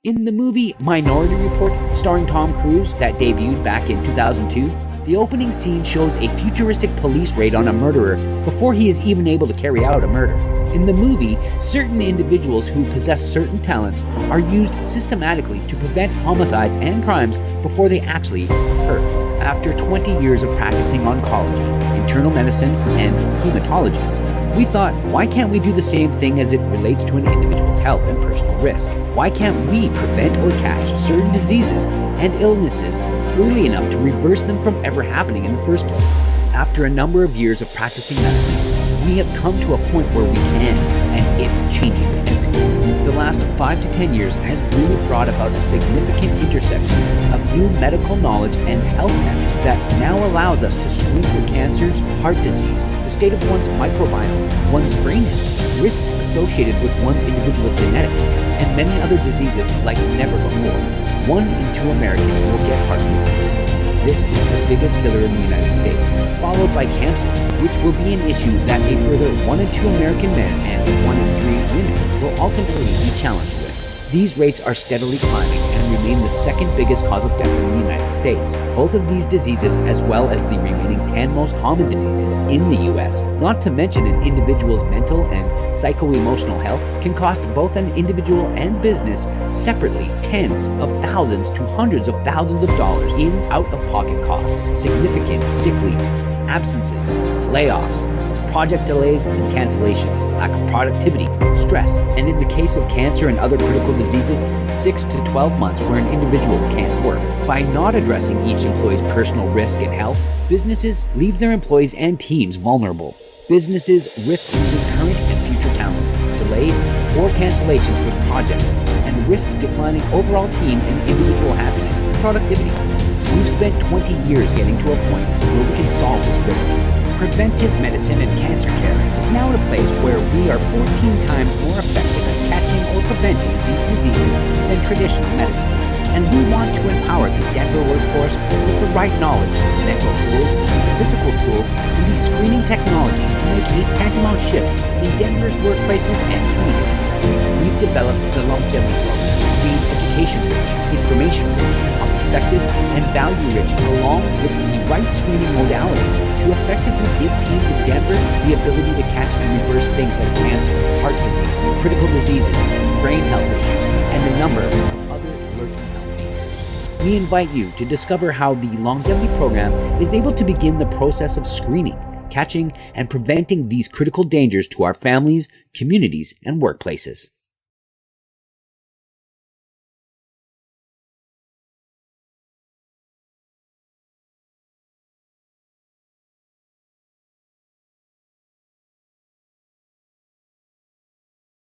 In the movie Minority Report, starring Tom Cruz, that debuted back in 2002, the opening scene shows a futuristic police raid on a murderer before he is even able to carry out a murder. In the movie, certain individuals who possess certain talents are used systematically to prevent homicides and crimes before they actually occur. After 20 years of practicing oncology, internal medicine, and hematology, we thought, why can't we do the same thing as it relates to an individual's health and personal risk? Why can't we prevent or catch certain diseases and illnesses early enough to reverse them from ever happening in the first place? After a number of years of practicing medicine, we have come to a point where we can, and it's changing everything. The last 5 to 10 years has really brought about a significant intersection of new medical knowledge and health tech that now allows us to screen for cancers, heart disease, the state of one's microbiome, one's brain health, risks associated with one's individual genetics, and many other diseases like never before. 1 in 2 Americans will get heart disease. This is the biggest killer in the United States, followed by cancer, which will be an issue that a further 1 in 2 American men and 1 in 3 women will ultimately be challenged with. These rates are steadily climbing and remain the second biggest cause of death in the United States. Both of these diseases, as well as the remaining 10 most common diseases in the US, not to mention an individual's mental and psycho-emotional health, can cost both an individual and business separately tens of thousands to hundreds of thousands of dollars in out-of-pocket costs, significant sick leaves, absences, layoffs, project delays and cancellations, lack of productivity, stress, and in the case of cancer and other critical diseases, 6 to 12 months where an individual can't work. By not addressing each employee's personal risk and health, businesses leave their employees and teams vulnerable. Businesses risk losing current and future talent, delays or cancellations with projects, and risk declining overall team and individual happiness and productivity. We've spent 20 years getting to a point where we can solve this riddle. Preventive medicine and cancer care is now at a place where we are 14 times more effective at catching or preventing these diseases than traditional medicine. And we want to empower the Denver workforce with the right knowledge, mental tools, physical tools, and these screening technologies to make a tantamount shift in Denver's workplaces and communities. We've developed the Longevity Program to be education-rich, information-rich, cost-effective, and value-rich, along with the right screening modalities to effectively give teams in Denver the ability to catch and reverse things like cancer, heart disease, critical diseases, brain health issues, and a number of other lurking health dangers. We invite you to discover how the Longevity Program is able to begin the process of screening, catching, and preventing these critical dangers to our families, communities, and workplaces.